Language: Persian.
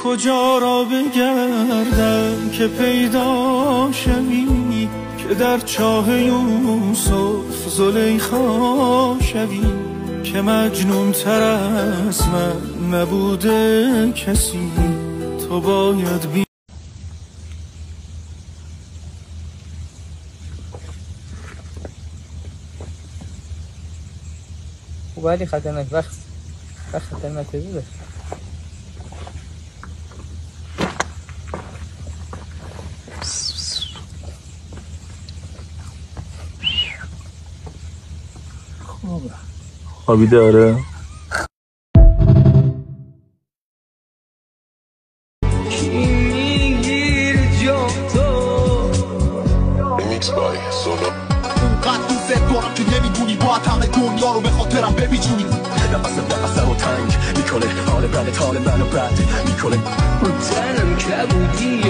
کجا را بگردم که پیدا شوی، که در چاه یوسف زلیخا شوی، که مجنون تر از من نبوده کسی، تو باید بی ولی خطرناک وقت خطرناک بوده. خوابیده آره. اونقدر دوست دارم که نمیدونی باید همه دنیا رو به خاطرم ببیجونی. نفسم رو تنگ میکنه، حال بدت حال منو بد میکنه. رو تنم کبودی